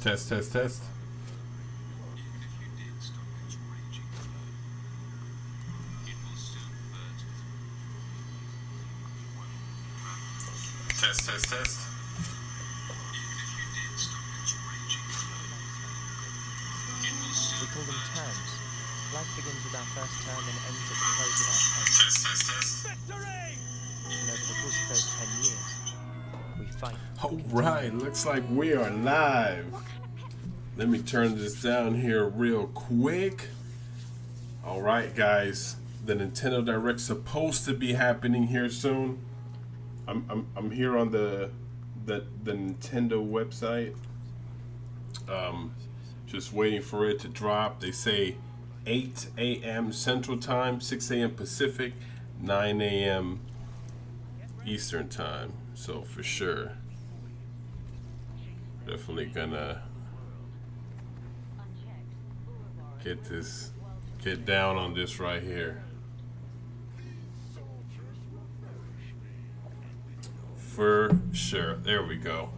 Test, test, test. Test, test, test. We call them terms. Life begins with our first term and ends at the close of our 10th. Test, test, test. Victory! And over the course of those 10 years, we fight. Alright, looks like we are live. Let me turn this down here real quick. Alright guys, the Nintendo Direct's supposed to be happening here soon. I'm here on the Nintendo website. Just waiting for it to drop. They say 8 a.m. Central Time, 6 a.m. Pacific, 9 a.m. Eastern Time. So for sure, definitely gonna get down on this right here. For sure. There we go.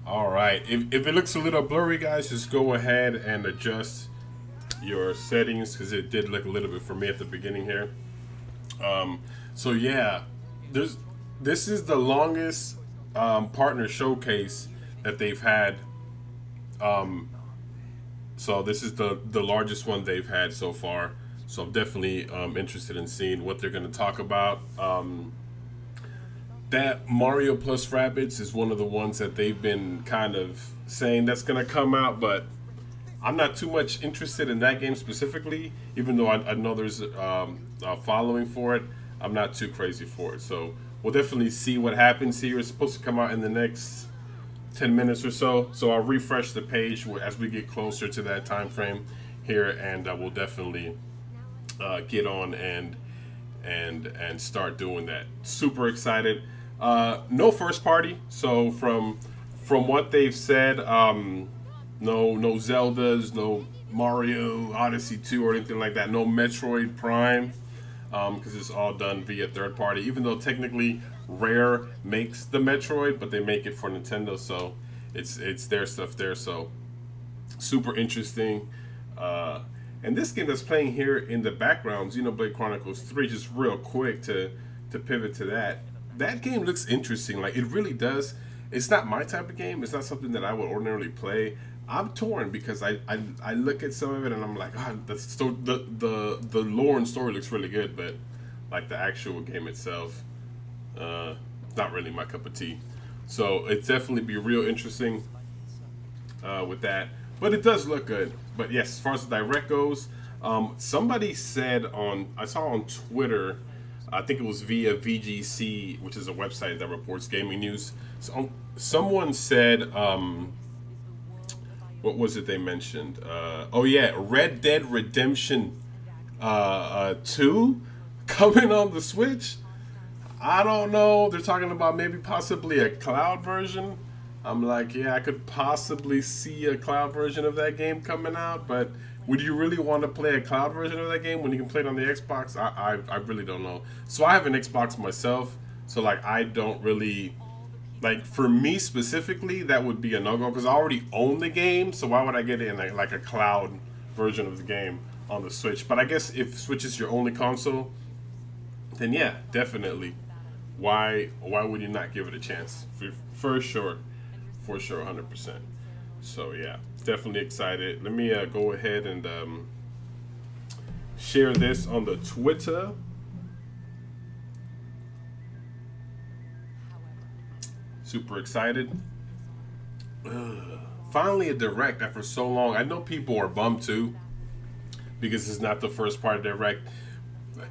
All right. If it looks a little blurry, guys, just go ahead and adjust your settings because it did look a little bit for me at the beginning here. So yeah, this is the longest partner showcase that they've had. So this is the largest one they've had so far. So I'm definitely interested in seeing what they're going to talk about. That Mario plus Rabbids is one of the ones that they've been kind of saying that's going to come out, but I'm not too much interested in that game specifically, even though I know there's a following for it. I'm not too crazy for it. So we'll definitely see what happens here. It's supposed to come out in the next 10 minutes or so. So I'll refresh the page as we get closer to that time frame here, and we'll definitely get on and start doing that. Super excited. No first party. So from what they've said, no Zeldas, no Mario Odyssey 2 or anything like that. No Metroid Prime, because it's all done via third party. Even though technically Rare makes the Metroid, but they make it for Nintendo, so it's their stuff there. So super interesting. And this game that's playing here in the background, Xenoblade Chronicles 3, just real quick to pivot to that. That game looks interesting. Like, it really does. It's not my type of game. It's not something that I would ordinarily play. I'm torn because I look at some of it and I'm like, the lore and story looks really good, but like the actual game itself, not really my cup of tea. So it's definitely be real interesting with that. But it does look good. But yes, as far as the direct goes, somebody said I saw on Twitter, I think it was via VGC, which is a website that reports gaming news. So, someone said, what was it they mentioned? Oh yeah, Red Dead Redemption 2 coming on the Switch. I don't know. They're talking about maybe possibly a cloud version. I'm like, yeah, I could possibly see a cloud version of that game coming out, but would you really want to play a cloud version of that game when you can play it on the Xbox? I really don't know. So I have an Xbox myself, so like I don't really, like for me specifically, that would be a no-go because I already own the game, so why would I get it in like a cloud version of the game on the Switch? But I guess if Switch is your only console, then yeah, definitely. Why would you not give it a chance? For sure. For sure, 100%. So yeah, definitely excited. Let me go ahead and share this on the Twitter. Super excited. Finally a direct after so long. I know people are bummed too because it's not the first part of direct,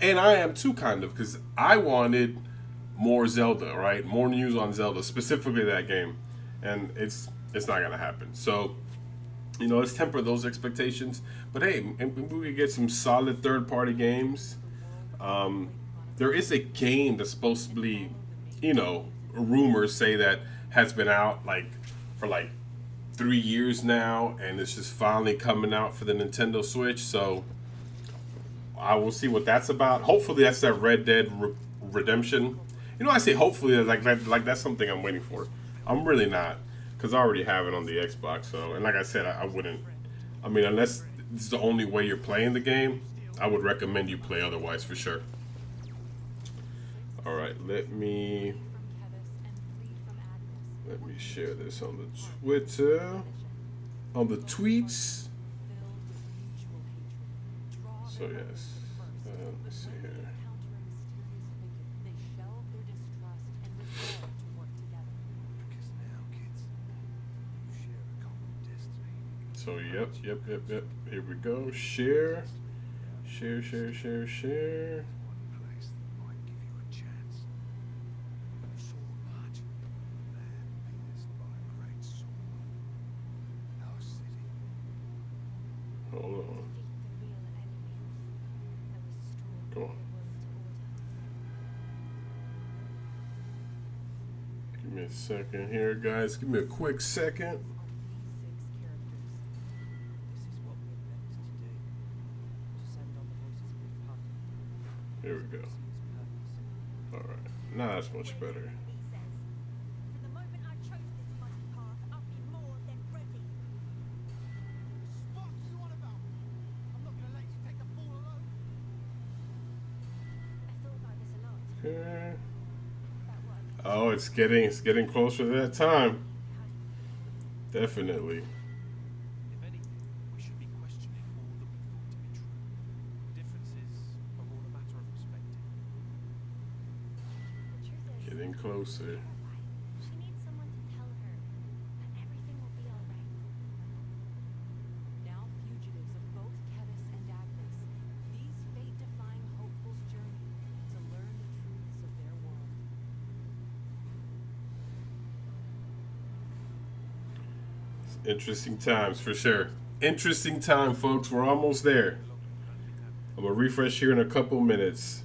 and I am too, kind of, because I wanted more Zelda, right? More news on Zelda, specifically that game. And it's not gonna happen. So, let's temper those expectations. But hey, maybe we could get some solid third-party games. There is a game that's supposed to be, rumors say that has been out for 3 years now, and it's just finally coming out for the Nintendo Switch. So I will see what that's about. Hopefully, that's that Red Dead Redemption. I say hopefully, like that's something I'm waiting for. I'm really not. because I already have it on the Xbox. So, and like I said, I wouldn't. I mean, unless it's the only way you're playing the game, I would recommend you play otherwise for sure. All right, let me share this on the Twitter, on the tweets. So yes, let me see here. So yep. Here we go. Share. Hold on. Come on. Give me a second here, guys. Give me a quick second. Here we go. All right. Now that's much better. Okay. Oh, it's getting closer to that time. Definitely. Getting closer. She needs someone to tell her that everything will be all right. Now fugitives of both Kevis and Agnes, these fate-defying hopefuls journey to learn the truths of their world. Interesting times for sure. Interesting time, folks. We're almost there. I'm gonna refresh here in a couple minutes.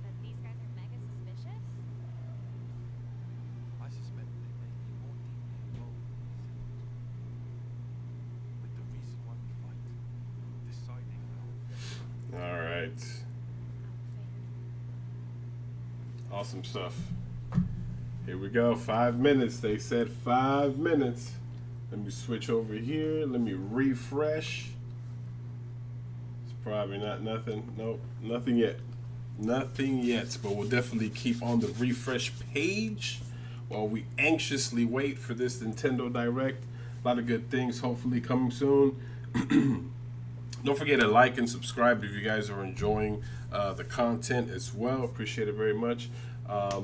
But these guys are mega suspicious? I suspect they may be more deeply involved in these with the reason why we fight, deciding our All right. Awesome stuff. Here we go. 5 minutes. They said 5 minutes. Let me switch over here. Let me refresh. It's probably not nothing. Nope. Nothing yet. Nothing yet. But we'll definitely keep on the refresh page while we anxiously wait for this Nintendo Direct. A lot of good things hopefully coming soon. Don't forget to like and subscribe if you guys are enjoying the content as well. Appreciate it very much. I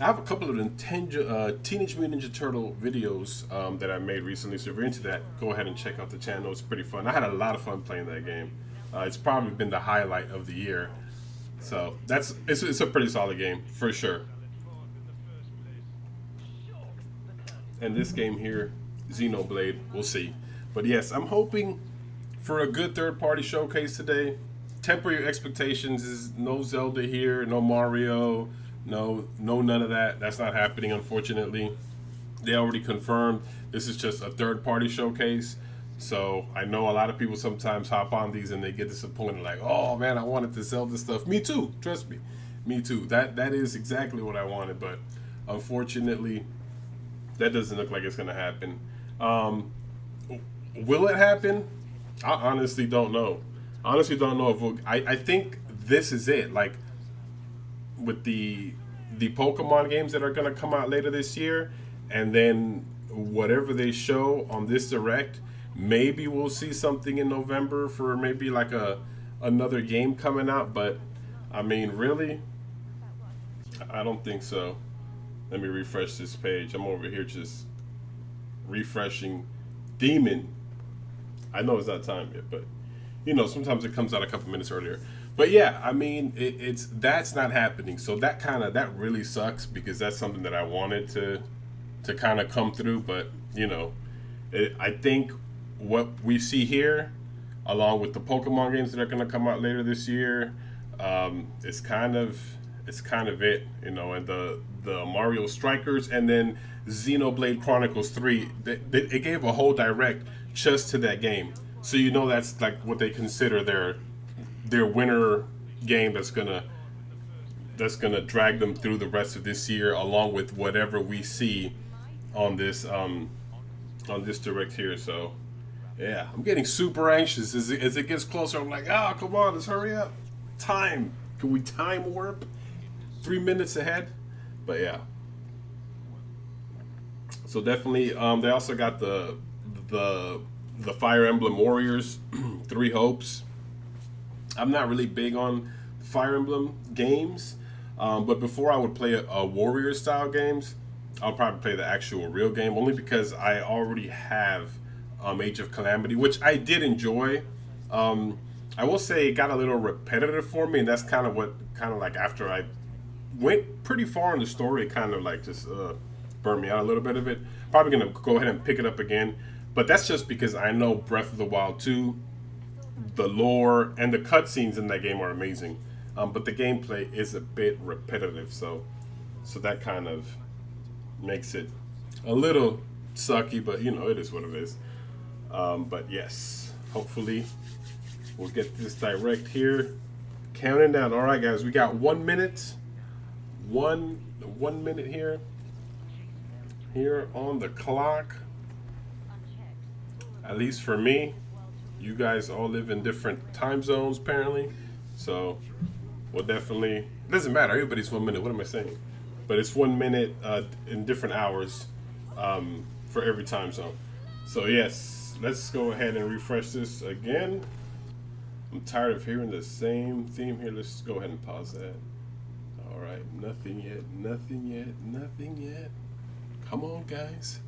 have a couple of Teenage Mutant Ninja Turtle videos that I made recently, so if you're into that, go ahead and check out the channel. It's pretty fun. I had a lot of fun playing that game. It's probably been the highlight of the year. So it's a pretty solid game for sure. And this game here, Xenoblade, we'll see. But yes, I'm hoping for a good third-party showcase today. Temper your expectations. Is no Zelda here, no Mario, no none of that. That's not happening, unfortunately. They already confirmed this is just a third-party showcase. So I know a lot of people sometimes hop on these and they get disappointed, like, oh man, I wanted the Zelda stuff. Me too, trust me. Me too. That is exactly what I wanted, but unfortunately, that doesn't look like it's gonna happen. Will it happen? I honestly don't know. Honestly don't know if I think this is it. Like with the Pokemon games that are gonna come out later this year, and then whatever they show on this Direct, maybe we'll see something in November for maybe like another game coming out. But I mean, really, I don't think so. Let me refresh this page. I'm over here just refreshing Demon. I know it's not time yet, but you know, sometimes it comes out a couple minutes earlier. But yeah, I mean, that's not happening. So that really sucks, because that's something that I wanted to kind of come through. But you know, I think what we see here, along with the Pokemon games that are going to come out later this year, it's kind of it, you know. And the Mario Strikers, and then Xenoblade Chronicles 3, it gave a whole Direct just to that game. So you know that's like what they consider their winter game that's gonna drag them through the rest of this year, along with whatever we see on this direct here. So yeah, I'm getting super anxious as it gets closer. I'm like, oh, come on, let's hurry up. Time. Can we time warp 3 minutes ahead? But yeah. So definitely, they also got the Fire Emblem Warriors, Three Hopes. I'm not really big on Fire Emblem games, but before I would play a Warrior style games, I'll probably play the actual real game, only because I already have Age of Calamity, which I did enjoy. I will say it got a little repetitive for me, and that's kind of like after I went pretty far in the story, it kind of like just burned me out a little bit of it. Probably gonna go ahead and pick it up again, but that's just because I know Breath of the Wild 2, the lore and the cutscenes in that game are amazing, but the gameplay is a bit repetitive, so that kind of makes it a little sucky, but you know, it is what it is. But yes, hopefully we'll get this direct here. Counting down. All right, guys, we got 1 minute. One minute here on the clock. At least for me. You guys all live in different time zones, apparently. So we'll definitely. It doesn't matter. Everybody's 1 minute. What am I saying? But it's 1 minute in different hours for every time zone. So yes, let's go ahead and refresh this again. I'm tired of hearing the same theme here. Let's go ahead and pause that. All right, nothing yet, nothing yet, nothing yet. Come on, guys.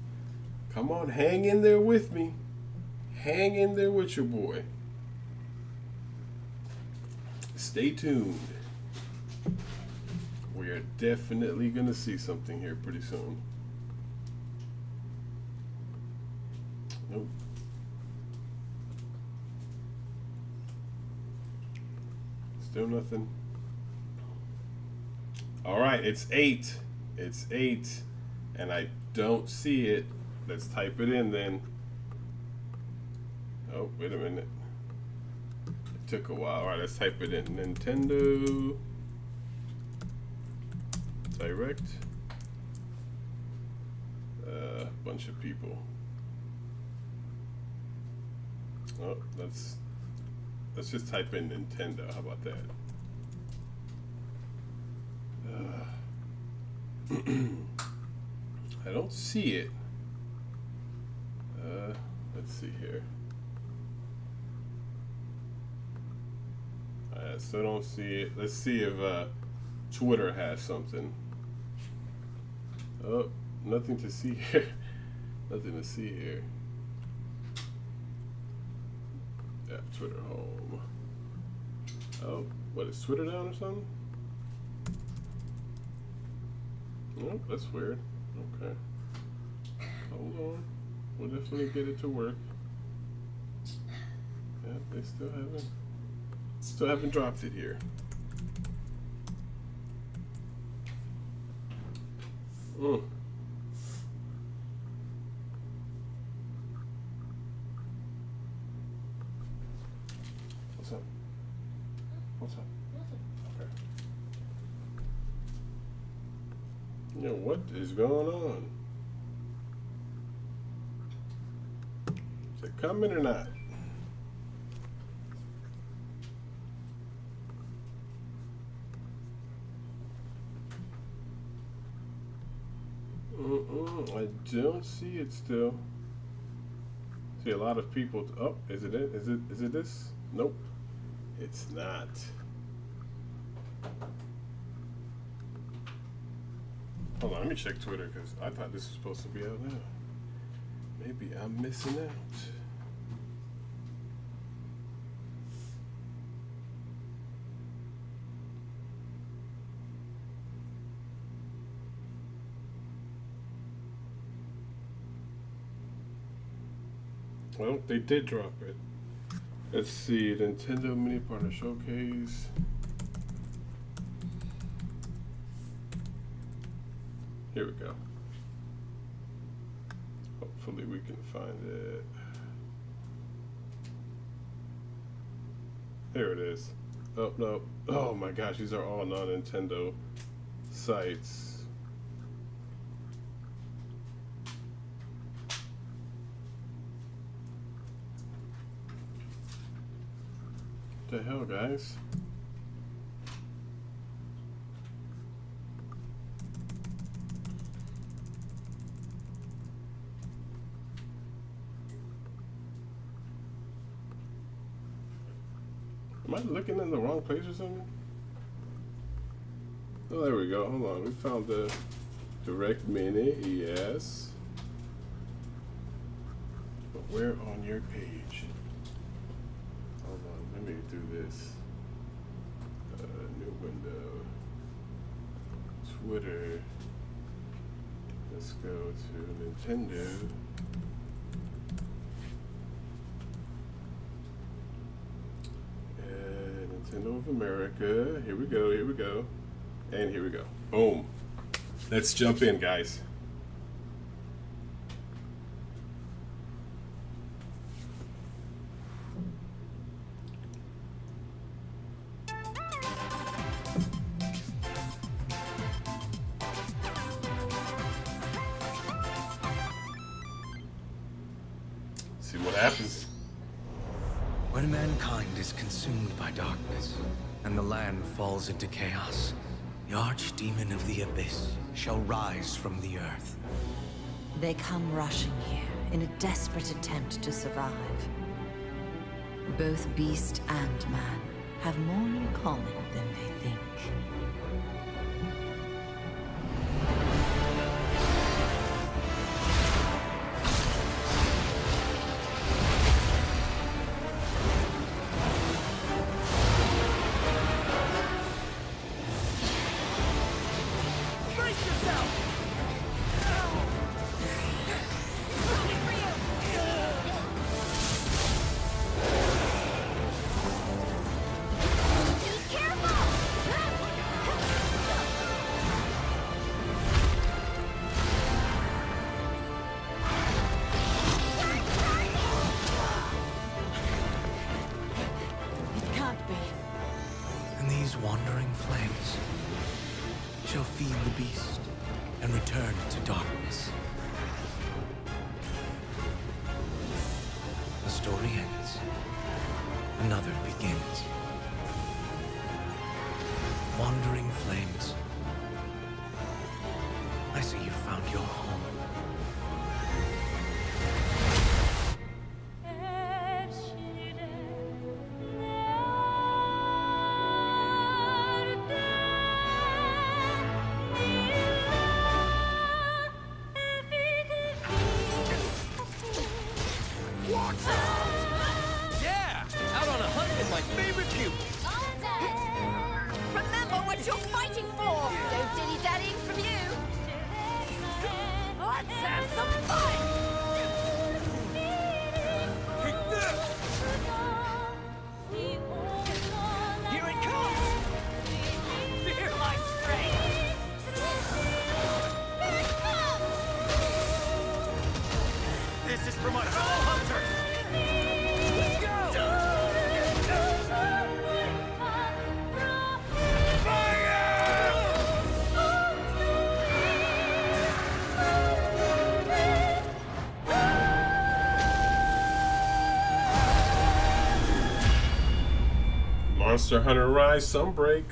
Come on, hang in there with me. Hang in there with your boy. Stay tuned. We are definitely going to see something here pretty soon. Nope. Still nothing. All right, it's 8. It's 8, and I don't see it. Let's type it in then. Oh, wait a minute. It took a while. All right, let's type it in. Nintendo Direct. Bunch of people. Oh, let's just type in Nintendo. How about that? I don't see it. Let's see here. I still don't see it. Let's see if Twitter has something. Oh, nothing to see here. Nothing to see here. Yeah, Twitter home. Oh, what, is Twitter down or something? Oh, that's weird. Okay. Hold on. We'll definitely get it to work. Yeah, they still haven't dropped it here. What's up? What's up? Okay. You know, what is going on? Is it coming or not? I don't see it still. See a lot of people. Oh, is it it? Is it this? Nope, it's not. Hold on, let me check Twitter because I thought this was supposed to be out now. Maybe I'm missing out. Well, they did drop it. Let's see, Nintendo Mini Partner Showcase. Here we go. Hopefully we can find it. There it is. Oh, no. Oh my gosh, these are all non-Nintendo sites. What the hell, guys? Am I looking in the wrong place or something? Oh, there we go. Hold on. We found the direct mini. Yes. But where on your page? Hold on. Let me do this. New window. Twitter. Let's go to Nintendo. Nintendo of America. Here we go, here we go. And here we go. Boom. Let's jump in, guys. See what happens. When mankind is consumed by darkness, and the land falls into chaos, the archdemon of the abyss shall rise from the earth. They come rushing here in a desperate attempt to survive. Both beast and man have more in common than they think. Wandering flames shall feed the beast and return to darkness. The story ends. Another begins. Wandering flames. I see you found your home. Yeah! Out on a hunt with my favorite pupil. Remember what you're fighting for! No dilly-dallying from you! Let's have some fun! Here it comes! Fear my strength! This is for my fellow hunters! Let's go! Monster Hunter Rise Sunbreak.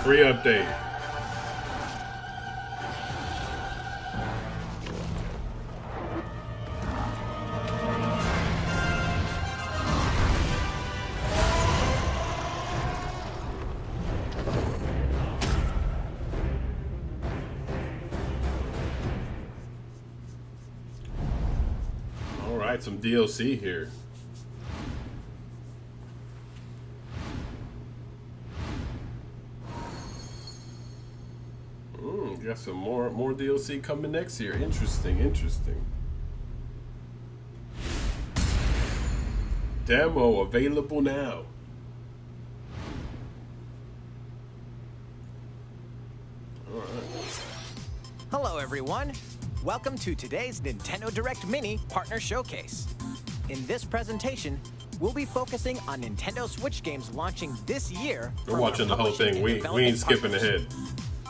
Free update. Alright, some DLC here. Got some more DLC coming next year. Interesting, interesting. Demo available now. Hello, everyone. Welcome to today's Nintendo Direct Mini Partner Showcase. In this presentation, we'll be focusing on Nintendo Switch games launching this year. We're watching the whole thing. We ain't skipping ahead.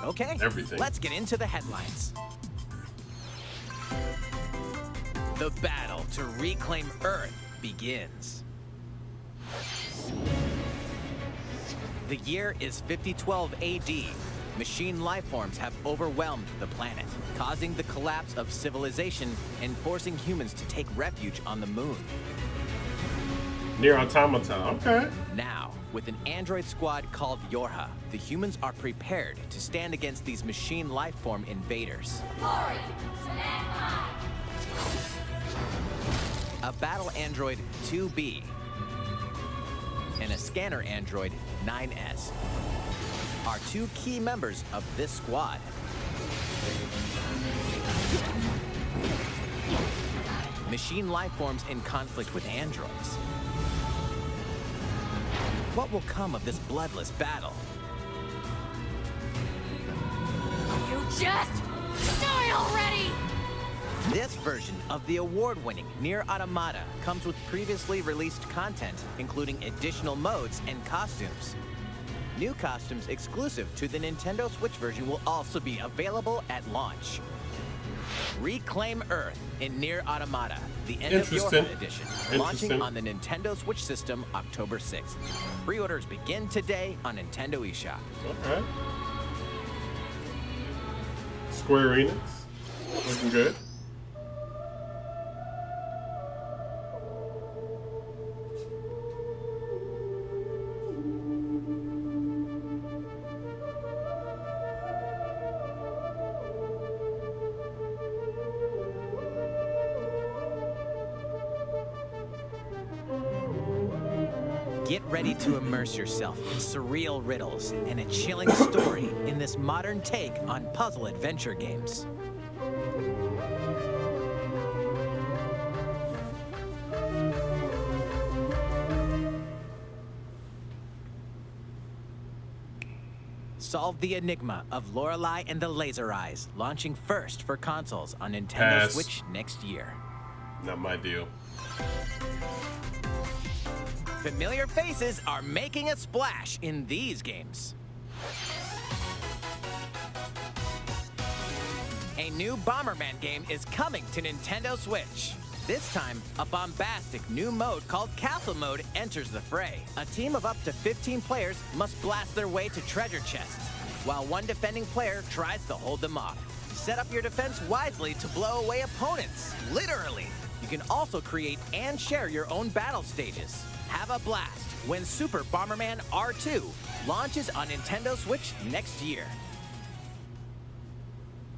Okay, everything. Let's get into the headlines. The battle to reclaim Earth begins. The year is 5012 AD. Machine lifeforms have overwhelmed the planet, causing the collapse of civilization and forcing humans to take refuge on the moon. Near Automata, okay. Now, with an android squad called Yorha, the humans are prepared to stand against these machine lifeform invaders. A battle android 2B and a scanner android 9S are two key members of this squad. Machine lifeforms in conflict with androids. What will come of this bloodless battle? You just die already! This version of the award-winning Nier Automata comes with previously released content, including additional modes and costumes. New costumes exclusive to the Nintendo Switch version will also be available at launch. Reclaim Earth in Nier Automata, the End of Yorha edition, launching on the Nintendo Switch system October 6th. Pre-orders begin today on Nintendo eShop. Okay. Square Enix, looking good. Get ready to immerse yourself in surreal riddles and a chilling story in this modern take on puzzle adventure games. Solve the enigma of Lorelei and the Laser Eyes, launching first for consoles on Nintendo Switch next year. Not my deal. Familiar faces are making a splash in these games. A new Bomberman game is coming to Nintendo Switch. This time, a bombastic new mode called Castle Mode enters the fray. A team of up to 15 players must blast their way to treasure chests, while one defending player tries to hold them off. Set up your defense wisely to blow away opponents, literally. You can also create and share your own battle stages. Have a blast when Super Bomberman R2 launches on Nintendo Switch next year.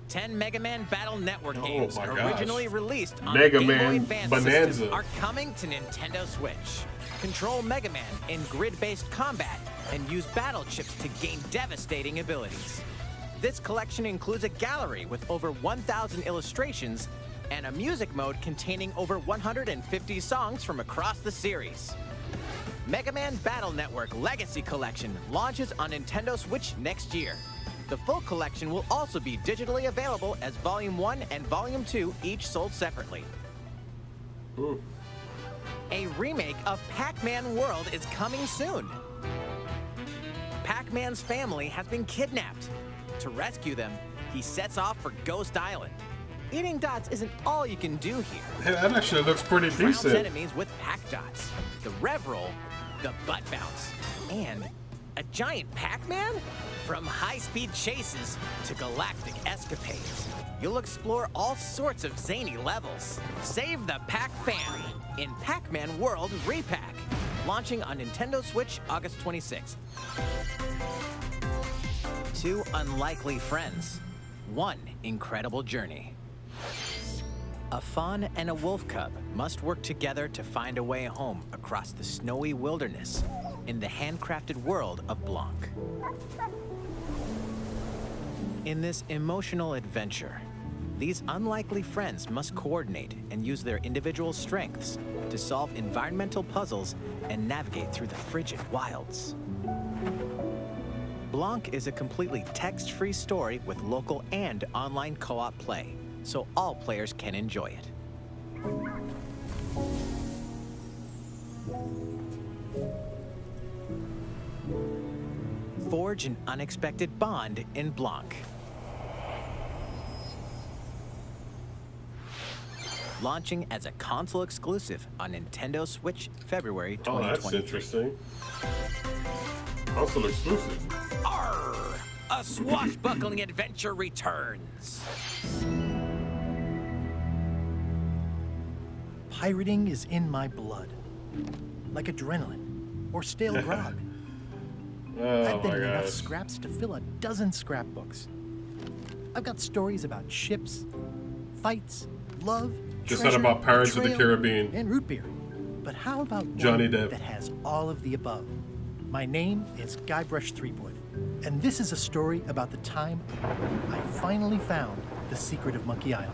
10 Mega Man Battle Network games originally released on the Game Boy Advance system are coming to Nintendo Switch. Control Mega Man in grid-based combat and use battle chips to gain devastating abilities. This collection includes a gallery with over 1,000 illustrations and a music mode containing over 150 songs from across the series. Mega Man Battle Network Legacy Collection launches on Nintendo Switch next year. The full collection will also be digitally available as Volume 1 and Volume 2, each sold separately. Ooh. A remake of Pacman World is coming soon. Pacman's family has been kidnapped. To rescue them, he sets off for Ghost Island. Eating dots isn't all you can do here. Hey, that actually looks pretty Trounce decent. enemies with pack dots, the rev roll, the butt bounce, and a giant Pac-Man? From high-speed chases to galactic escapades, you'll explore all sorts of zany levels. Save the Pac-Fan in Pac-Man World Repack, launching on Nintendo Switch August 26th. Two unlikely friends, one incredible journey. A fawn and a wolf cub must work together to find a way home across the snowy wilderness in the handcrafted world of Blanc. In this emotional adventure, these unlikely friends must coordinate and use their individual strengths to solve environmental puzzles and navigate through the frigid wilds. Blanc is a completely text-free story with local and online co-op play. so all players can enjoy it. Forge an unexpected bond in Blanc. Launching as a console exclusive on Nintendo Switch February 2023. Oh, that's interesting. Console exclusive. Arr! A swashbuckling adventure returns. Pirating is in my blood. Like adrenaline or stale grog. I've been in enough scraps to fill a dozen scrapbooks. I've got stories about ships, fights, love, Just treasure, not about Pirates of the betrayal, Caribbean. and root beer. But how about Johnny one Depp. that has all of the above? My name is Guybrush III, and this is a story about the time I finally found the secret of Monkey Island.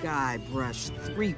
Guybrush III.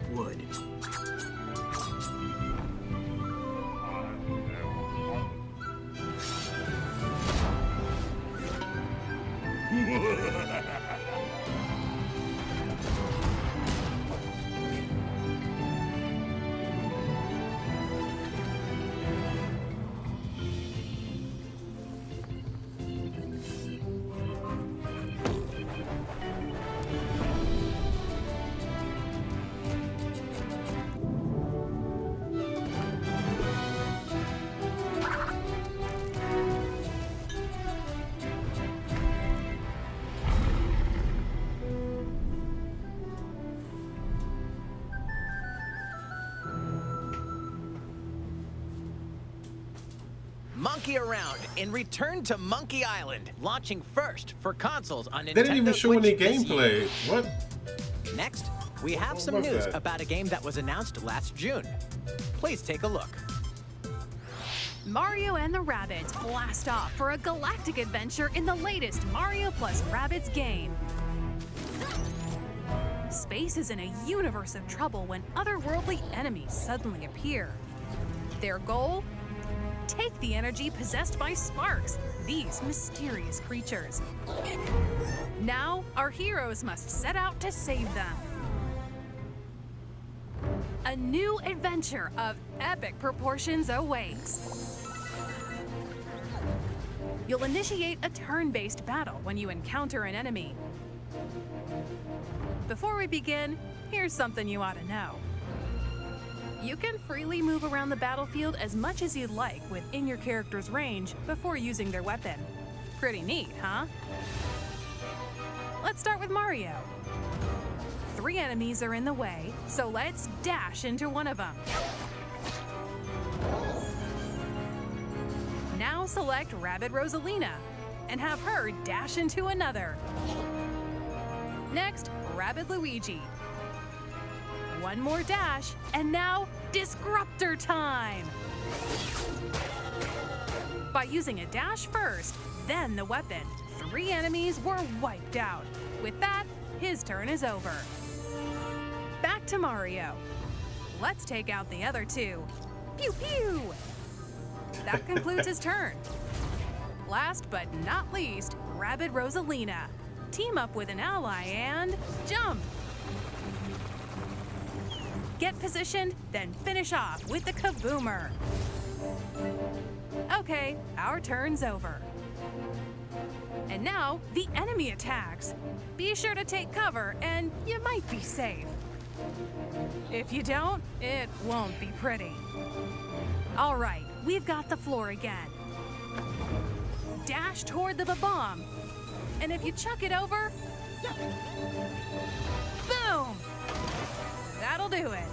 Monkey Around in Return to Monkey Island, launching first for consoles on Nintendo They didn't even show Switch any this year. gameplay. What? Next, we have What some was news that? about a game that was announced last June. Please take a look. Mario and the Rabbids blast off for a galactic adventure in the latest Mario plus Rabbids game. Space is in a universe of trouble when otherworldly enemies suddenly appear. Their goal? Take the energy possessed by Sparks, these mysterious creatures. Now, our heroes must set out to save them. A new adventure of epic proportions awaits. You'll initiate a turn-based battle when you encounter an enemy. Before we begin, here's something you ought to know. You can freely move around the battlefield as much as you'd like within your character's range before using their weapon. Pretty neat, huh? Let's start with Mario. 3 enemies are in the way, so let's dash into one of them. Now select Rabbid Rosalina and have her dash into another. Next, Rabbid Luigi. One more dash, and now Disruptor time! By using a dash first, then the weapon, 3 enemies were wiped out. With that, his turn is over. Back to Mario. Let's take out the other 2. Pew pew! That concludes his turn. Last but not least, Rabbid Rosalina. Team up with an ally and jump! Get positioned, then finish off with the Kaboomer. Okay, our turn's over. And now, the enemy attacks. Be sure to take cover, and you might be safe. If you don't, it won't be pretty. All right, we've got the floor again. Dash toward the bomb, and if you chuck it over, boom! That'll do it.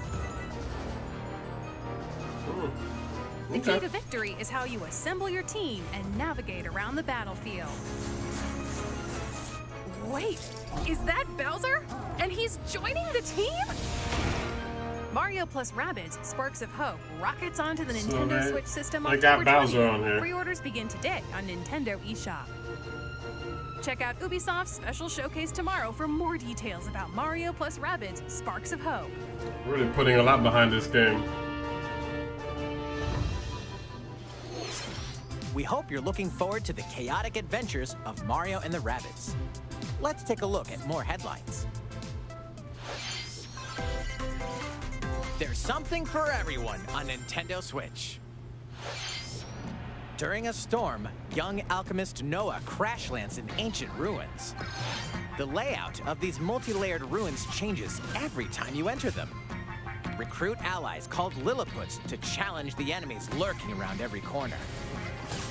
The key to victory is how you assemble your team and navigate around the battlefield. Wait, is that Bowser? And he's joining the team? Mario plus Rabbids Sparks of Hope rockets onto the Nintendo Switch system on I got October 20th. Bowser on here. Pre-orders begin today on Nintendo eShop. Check out Ubisoft's special showcase tomorrow for more details about Mario plus Rabbids Sparks of Hope. Really putting a lot behind this game. We hope you're looking forward to the chaotic adventures of Mario and the Rabbids. Let's take a look at more headlines. There's something for everyone on Nintendo Switch. During a storm, young alchemist Noah crash lands in ancient ruins. The layout of these multi-layered ruins changes every time you enter them. Recruit allies called Lilliputs to challenge the enemies lurking around every corner.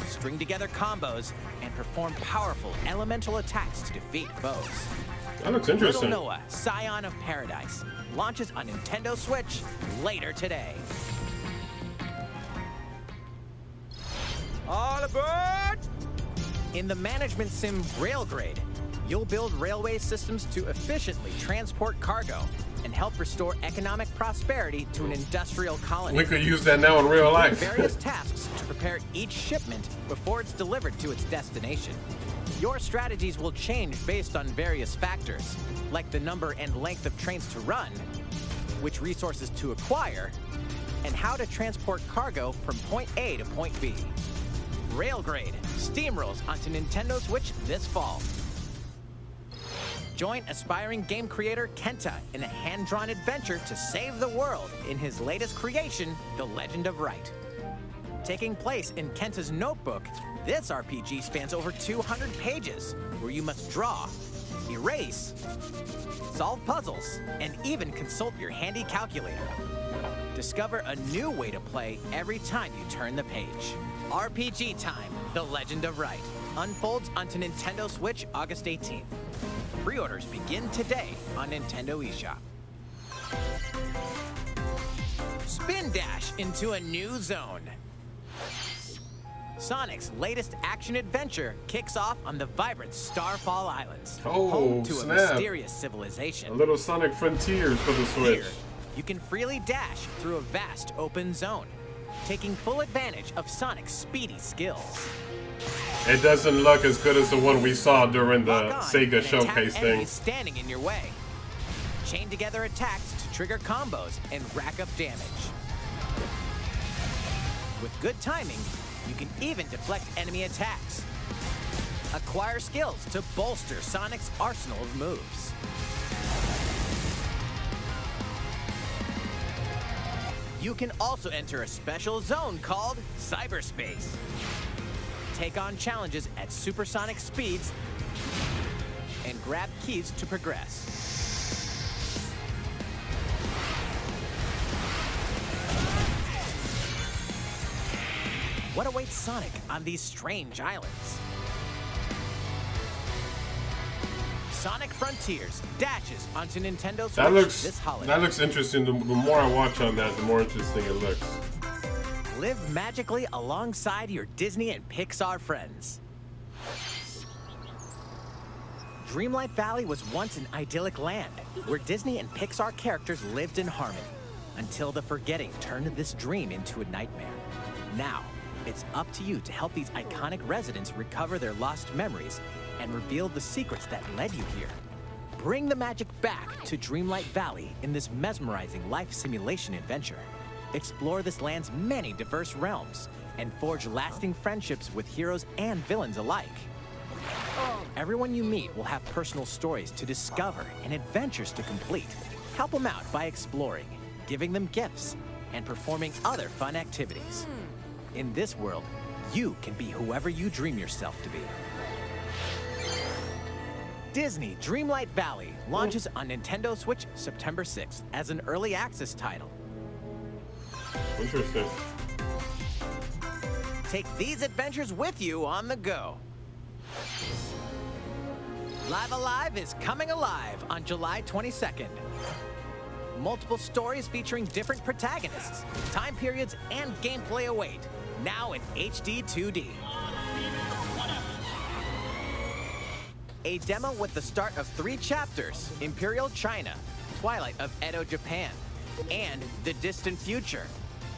String together combos and perform powerful elemental attacks to defeat foes. That looks interesting. Little Noah, Scion of Paradise, launches on Nintendo Switch later today. All aboard! In the management sim Railgrade, you'll build railway systems to efficiently transport cargo and help restore economic prosperity to an industrial colony. We could use that now in real life. Various tasks to prepare each shipment before it's delivered to its destination. Your strategies will change based on various factors, like the number and length of trains to run, which resources to acquire, and how to transport cargo from point A to point B. Railgrade steamrolls onto Nintendo Switch this fall. Join aspiring game creator Kenta in a hand-drawn adventure to save the world in his latest creation, The Legend of Right. Taking place in Kenta's notebook, this RPG spans over 200 pages, where you must draw, erase, solve puzzles, and even consult your handy calculator. Discover a new way to play every time you turn the page. RPG Time, The Legend of Right, unfolds onto Nintendo Switch August 18th. Pre-orders begin today on Nintendo eShop. Spin dash into a new zone. Sonic's latest action-adventure kicks off on the vibrant Starfall Islands, home to a mysterious civilization. A little Sonic Frontiers for the Switch. Here, you can freely dash through a vast open zone, taking full advantage of Sonic's speedy skills. It doesn't look as good as the one we saw during the Sega showcase thing. Standing in your way. Chain together attacks to trigger combos and rack up damage. With good timing, you can even deflect enemy attacks. Acquire skills to bolster Sonic's arsenal of moves. You can also enter a special zone called Cyberspace. Take on challenges at supersonic speeds and grab keys to progress. What awaits Sonic on these strange islands? Sonic Frontiers dashes onto Nintendo Switch this holiday. That looks interesting. The more I watch on that, the more interesting it looks. Live magically alongside your Disney and Pixar friends. Dreamlight Valley was once an idyllic land where Disney and Pixar characters lived in harmony until the forgetting turned this dream into a nightmare. Now, it's up to you to help these iconic residents recover their lost memories and reveal the secrets that led you here. Bring the magic back to Dreamlight Valley in this mesmerizing life simulation adventure. Explore this land's many diverse realms and forge lasting friendships with heroes and villains alike. Everyone you meet will have personal stories to discover and adventures to complete. Help them out by exploring, giving them gifts, and performing other fun activities. In this world, you can be whoever you dream yourself to be. Disney Dreamlight Valley launches on Nintendo Switch September 6th as an early access title. Interesting. Take these adventures with you on the go. Live Alive is coming alive on July 22nd. Multiple stories featuring different protagonists, time periods, and gameplay await. Now in HD 2D. A demo with the start of 3 chapters: Imperial China, Twilight of Edo Japan, and The Distant Future.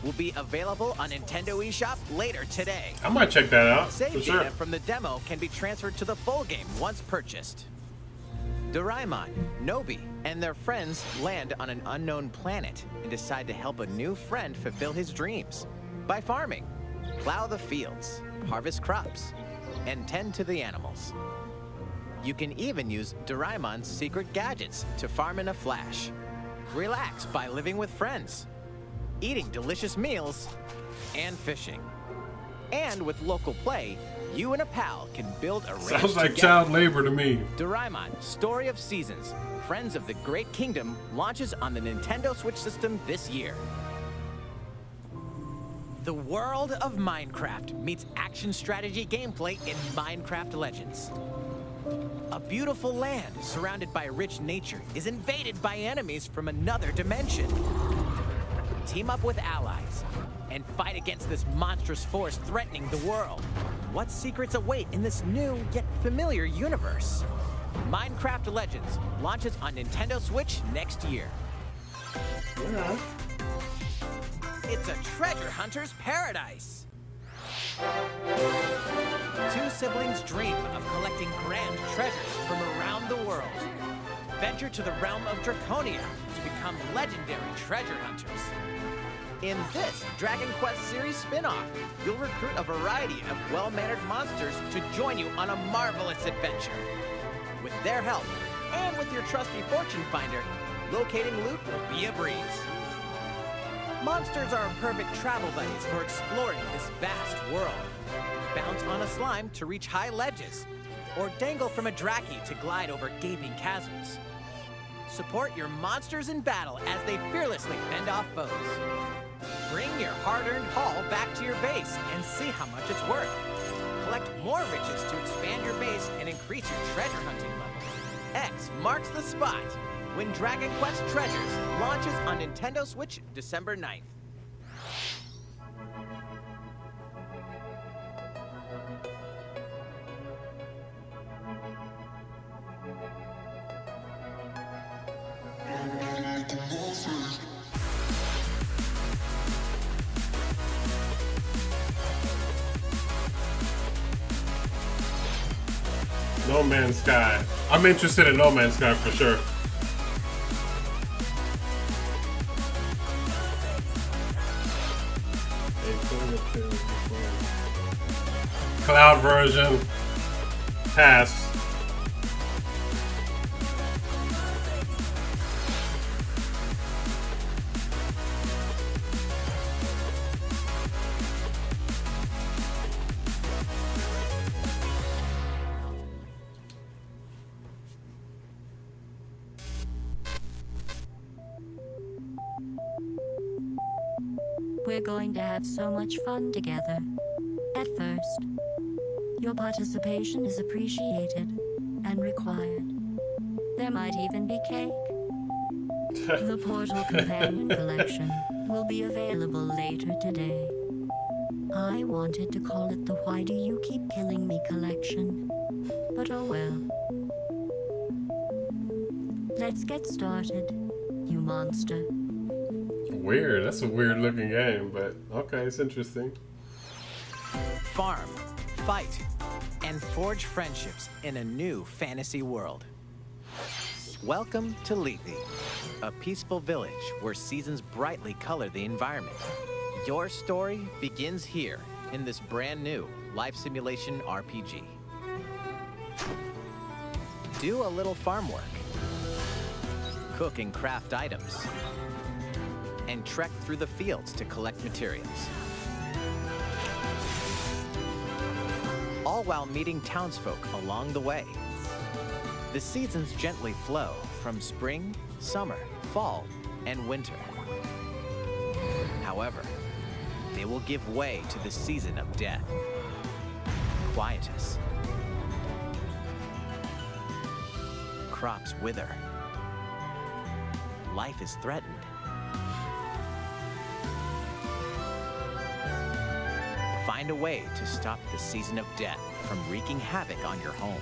will be available on Nintendo eShop later today. I might check that out. Save for data sure. from the demo can be transferred to the full game once purchased. Doraemon, Nobi, and their friends land on an unknown planet and decide to help a new friend fulfill his dreams by farming, plow the fields, harvest crops, and tend to the animals. You can even use Doraemon's secret gadgets to farm in a flash. Relax by living with friends, eating delicious meals, and fishing. And with local play, you and a pal can build a ranch Sounds like together. child labor to me. Doraemon, Story of Seasons, Friends of the Great Kingdom launches on the Nintendo Switch system this year. The world of Minecraft meets action strategy gameplay in Minecraft Legends. A beautiful land surrounded by rich nature is invaded by enemies from another dimension. Team up with allies and fight against this monstrous force threatening the world. What secrets await in this new yet familiar universe? Minecraft Legends launches on Nintendo Switch next year. Yeah. It's a treasure hunter's paradise. Two siblings dream of collecting grand treasures from around the world. Venture to the realm of Draconia to become legendary treasure hunters. In this Dragon Quest series spin-off, you'll recruit a variety of well-mannered monsters to join you on a marvelous adventure. With their help, and with your trusty fortune finder, locating loot will be a breeze. Monsters are perfect travel buddies for exploring this vast world. Bounce on a slime to reach high ledges, or dangle from a Draki to glide over gaping chasms. Support your monsters in battle as they fearlessly fend off foes. Bring your hard-earned haul back to your base and see how much it's worth. Collect more riches to expand your base and increase your treasure hunting level. X marks the spot when Dragon Quest Treasures launches on Nintendo Switch December 9th. No Man's Sky. I'm interested in No Man's Sky for sure. Cloud version. Pass. We're going to have so much fun together. At first, your participation is appreciated and required. There might even be cake. The Portal Companion Collection will be available later today. I wanted to call it the Why Do You Keep Killing Me collection, but oh well. Let's get started, you monster. Weird. That's a weird looking game, but okay, it's interesting. Farm, fight, and forge friendships in a new fantasy world. Welcome to Leafy, a peaceful village where seasons brightly color the environment. Your story begins here in this brand new life simulation RPG. Do a little farm work, cook and craft items, and trek through the fields to collect materials. All while meeting townsfolk along the way. The seasons gently flow from spring, summer, fall, and winter. However, they will give way to the season of death, quietus. Crops wither. Life is threatened. Find a way to stop the season of death from wreaking havoc on your home.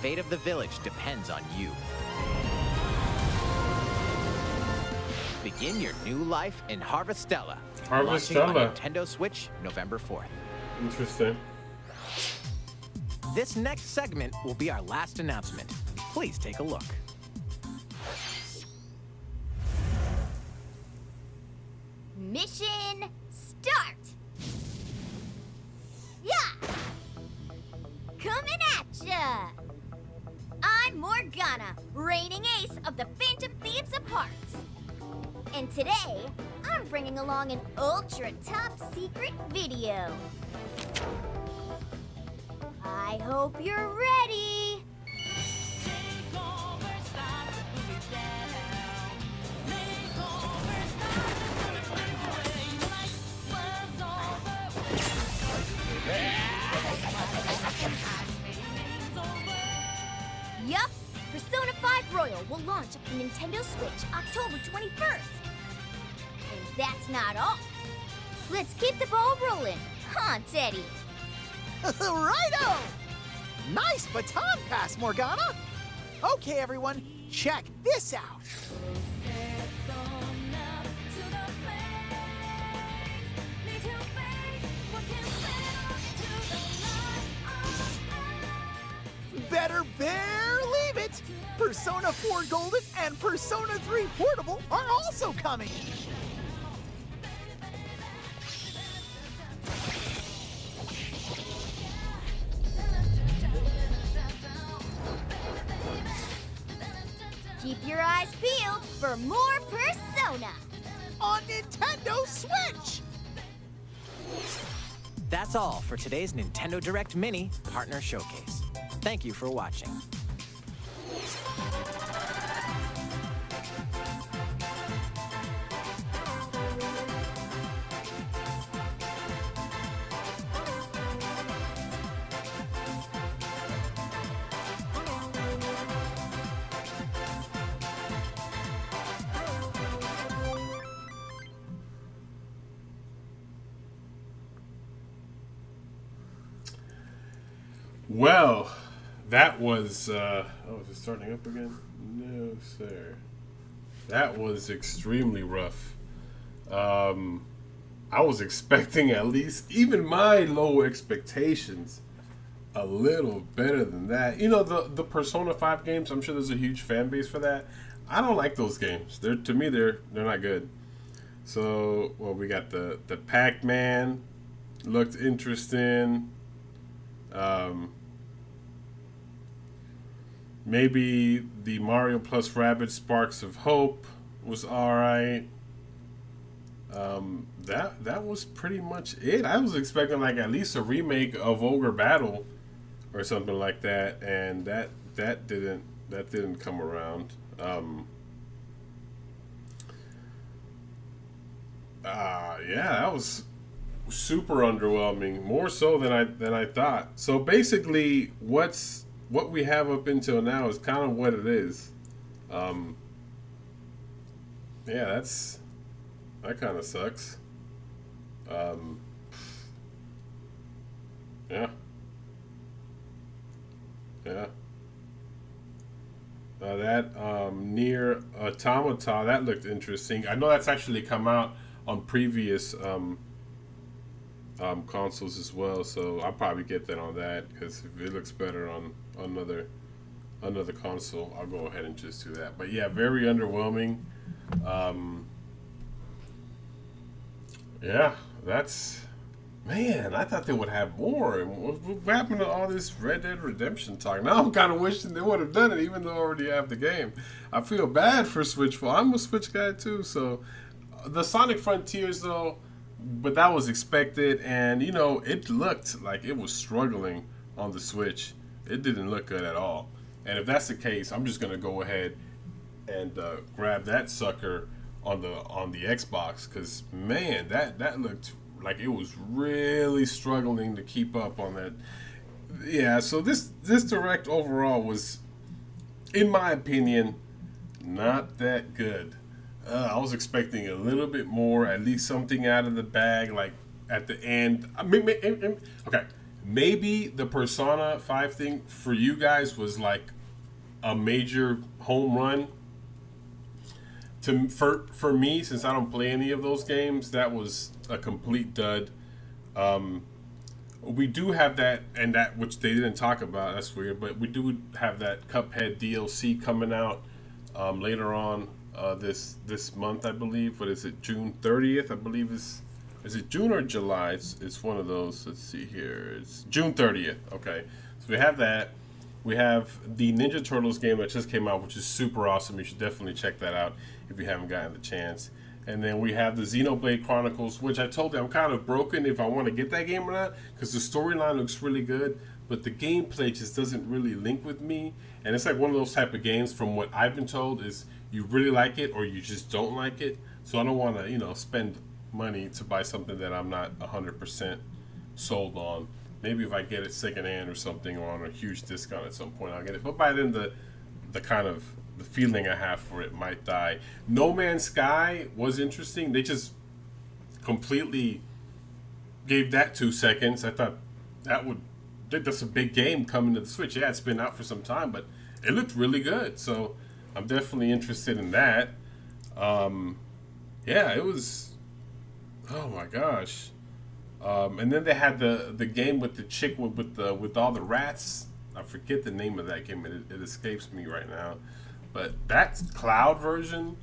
fate of the village depends on you. Begin your new life in Harvestella. Launching on Nintendo Switch November 4th. Interesting. This next segment will be our last announcement. Please take a look. Mission start! Yeah! Coming at ya! I'm Morgana, reigning ace of the Phantom Thieves of Hearts. And today, I'm bringing along an ultra top secret video. I hope you're ready! Yup, Persona 5 Royal will launch on Nintendo Switch October 21st. And that's not all. Let's keep the ball rolling, huh, Teddy? Righto! Nice baton pass, Morgana! Okay, everyone, check this out. Better believe it! Persona 4 Golden and Persona 3 Portable are also coming! Keep your eyes peeled for more Persona! On Nintendo Switch! That's all for today's Nintendo Direct Mini Partner Showcase. Thank you for watching. Well, that was, oh, is it starting up again? No, sir. That was extremely rough. I was expecting at least, even my low expectations, a little better than that. You know, the Persona 5 games, I'm sure there's a huge fan base for that. I don't like those games. To me, they're not good. So, well, we got the Pacman, looked interesting. Maybe the Mario plus Rabbids Sparks of Hope was alright. That was pretty much it. I was expecting like at least a remake of Ogre Battle or something like that, and that didn't come around. Yeah, that was super underwhelming, more so than I thought. So basically, what we have up until now is kind of what it is. Yeah, that kind of sucks. Yeah. That near Automata, that looked interesting. I know that's actually come out on previous consoles as well, so I'll probably get that on that, because if it looks better on another console, I'll go ahead and just do that. But yeah, very underwhelming. Yeah, that's, man, I thought they would have more. And what happened to all this Red Dead Redemption talk? Now I'm kind of wishing they would have done it, even though I already have the game. I feel bad for Switch. I'm a Switch guy too, so the Sonic Frontiers though, but that was expected, and you know, it looked like it was struggling on the Switch. It didn't look good at all. And if that's the case, I'm just gonna go ahead and grab that sucker on the Xbox, because man, that looked like it was really struggling to keep up on that. Yeah, so this Direct overall was, in my opinion, not that good. I was expecting a little bit more, at least something out of the bag, like at the end. Okay, maybe the Persona 5 thing for you guys was like a major home run. For me, since I don't play any of those games, that was a complete dud. We do have that, and that which they didn't talk about. That's weird, but we do have that Cuphead DLC coming out later on this month, I believe. What is it? June 30th, I believe. Is it June or July? It's one of those. Let's see here. It's June 30th. Okay, so we have that. We have the Ninja Turtles game that just came out, which is super awesome. You should definitely check that out if you haven't gotten the chance. And then we have the Xenoblade Chronicles, which I told you I'm kind of broken if I want to get that game or not, because the storyline looks really good, but the gameplay just doesn't really link with me. And it's like one of those type of games, from what I've been told, is you really like it or you just don't like it. So I don't want to, you know, spend money to buy something that I'm not 100% sold on. Maybe if I get it secondhand or something, or on a huge discount at some point, I'll get it. But by then, the kind of the feeling I have for it might die. No Man's Sky was interesting. They just completely gave that 2 seconds. I thought that's a big game coming to the Switch. Yeah, it's been out for some time, but it looked really good. So I'm definitely interested in that. Yeah, it was. Oh my gosh. And then they had the game with the chick with all the rats. I forget the name of that game. It escapes me right now. But that cloud version,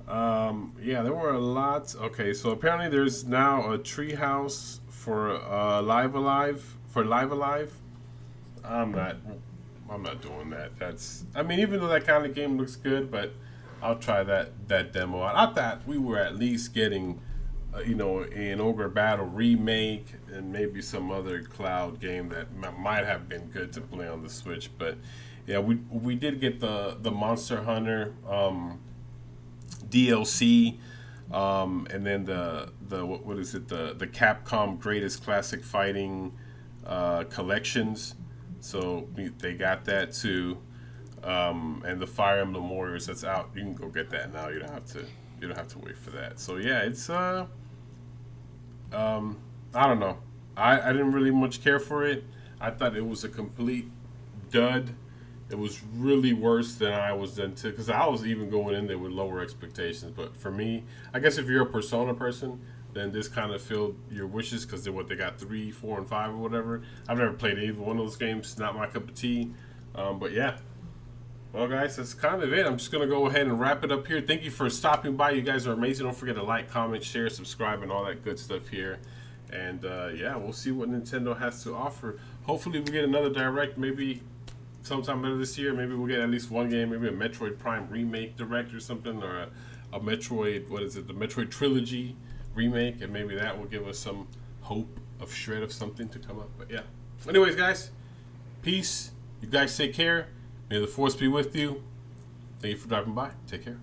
yeah, there were a lot. Okay, so apparently there's now a treehouse for Live Alive. I'm not doing that. I mean, even though that kind of game looks good, but I'll try that demo out. I thought we were at least getting, an Ogre Battle remake and maybe some other cloud game that might have been good to play on the Switch, but. Yeah, we did get the Monster Hunter DLC, and then the what is it, the Capcom Greatest Classic Fighting collections. So they got that too, and the Fire Emblem Warriors that's out. You can go get that now. You don't have to wait for that. So yeah, it's I don't know. I didn't really much care for it. I thought it was a complete dud. It was really worse than I was into, because I was even going in there with lower expectations. But for me, I guess if you're a Persona person, then this kind of filled your wishes, because they got 3, 4, and 5 or whatever. I've never played either one of those games. Not my cup of tea. But yeah. Well, guys, that's kind of it. I'm just going to go ahead and wrap it up here. Thank you for stopping by. You guys are amazing. Don't forget to like, comment, share, subscribe, and all that good stuff here. And yeah, we'll see what Nintendo has to offer. Hopefully we get another Direct, maybe sometime later this year. Maybe we'll get at least one game, maybe a Metroid Prime remake Direct or something, or a Metroid, the Metroid Trilogy remake, and maybe that will give us some hope of shred of something to come up. But yeah. Anyways, guys, peace. You guys take care. May the Force be with you. Thank you for dropping by. Take care.